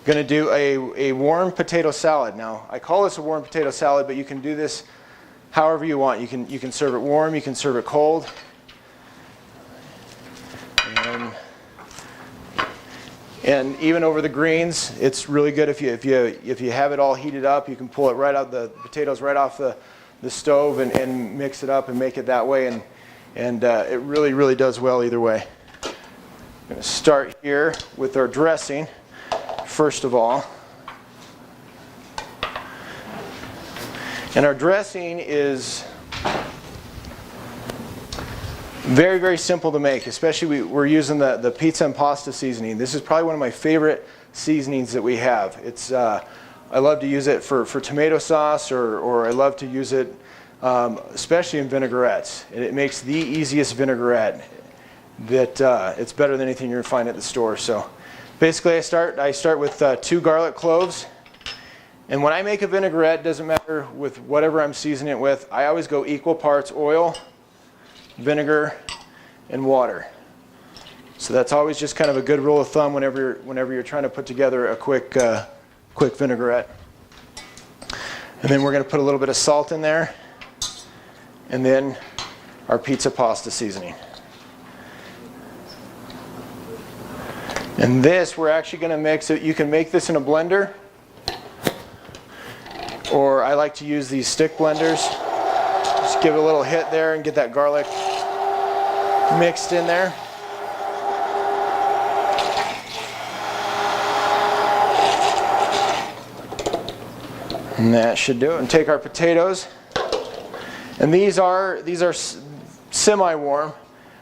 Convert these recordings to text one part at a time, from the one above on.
Going to do a warm potato salad. Now, I call this a warm potato salad, but you can do this however you want. You can serve it warm, you can serve it cold. And even over the greens, it's really good if you have it all heated up. You can pull it right out, the potatoes right off the stove and mix it up and make it that way. And it really does well either way. I'm going to start here with our dressing first of all. And our dressing is very simple to make, especially we're using the pizza and pasta seasoning. This is probably one of my favorite seasonings that we have. It's I love to use it for tomato sauce, or I love to use it especially in vinaigrettes. And it makes the easiest vinaigrette that it's better than anything you're going to find at the store. So basically I start with 2 garlic cloves. And when I make a vinaigrette, it doesn't matter with whatever I'm seasoning it with, I always go equal parts oil, vinegar, and water. So that's always just kind of a good rule of thumb whenever you're trying to put together a quick vinaigrette. And then we're going to put a little bit of salt in there, and then our pizza pasta seasoning. And this we're actually going to mix it. You can make this in a blender, or I like to use these stick blenders. Just give it a little hit there and get that garlic mixed in there. And that should do it. And take our potatoes. And these are semi-warm,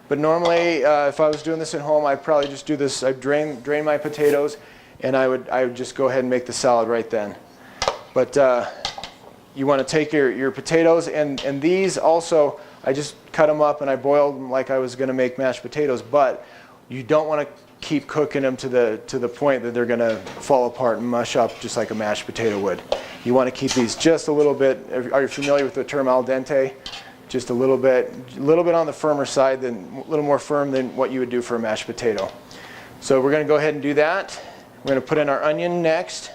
but normally if I was doing this at home, I'd probably just do this. I'd drain my potatoes, and I would just go ahead and make the salad right then. But you want to take your potatoes, and these also, I just cut them up and I boiled them like I was going to make mashed potatoes, but you don't want to keep cooking them to the point that they're going to fall apart and mush up just like a mashed potato would. You want to keep these just a little bit. Are you familiar with the term al dente? Just a little bit on the firmer side, a little more firm than what you would do for a mashed potato. So we're going to go ahead and do that. We're going to put in our onion next.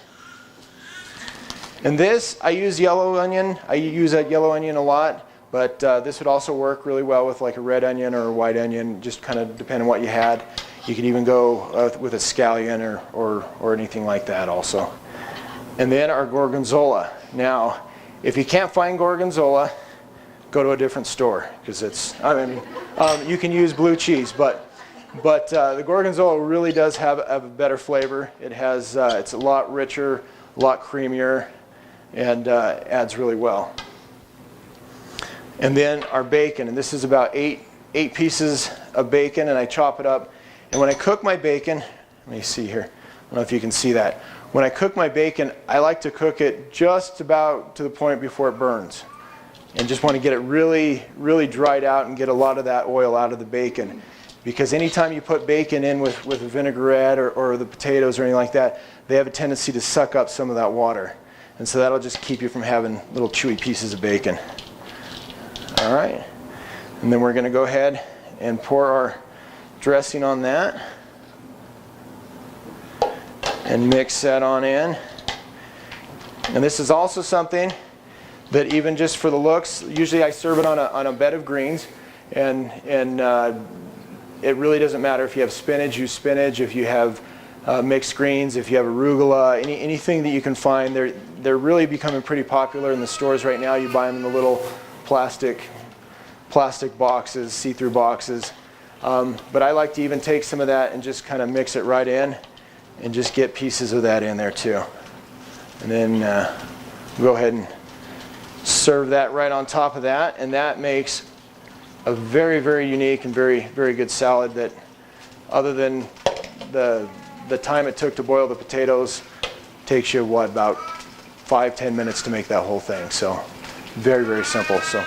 And this, I use yellow onion. I use that yellow onion a lot, but this would also work really well with like a red onion or a white onion, just kind of depending on what you had. You could even go with a scallion or anything like that also. And then our gorgonzola. Now, if you can't find gorgonzola, go to a different store, because you can use blue cheese, but the gorgonzola really does have a better flavor. It has it's a lot richer, a lot creamier, and adds really well. And then our bacon, and this is about eight pieces of bacon, and I chop it up. And when I cook my bacon, let me see here. I don't know if you can see that. When I cook my bacon, I like to cook it just about to the point before it burns, and just want to get it really dried out and get a lot of that oil out of the bacon. Because anytime you put bacon in with a vinaigrette or the potatoes or anything like that, they have a tendency to suck up some of that water. And so that'll just keep you from having little chewy pieces of bacon. All right. And then we're going to go ahead and pour our dressing on that. And mix that on in. And this is also something that even just for the looks, usually I serve it on a bed of greens. And it really doesn't matter if you have spinach, use spinach. If you have mixed greens, if you have arugula, anything that you can find. They're really becoming pretty popular in the stores right now. You buy them in the little plastic boxes, see-through boxes. But I like to even take some of that and just kind of mix it right in and just get pieces of that in there too. And then go ahead and serve that right on top of that, and that makes a very unique and very good salad that, other than the time it took to boil the potatoes, takes you about 5-10 minutes to make that whole thing. So very simple. So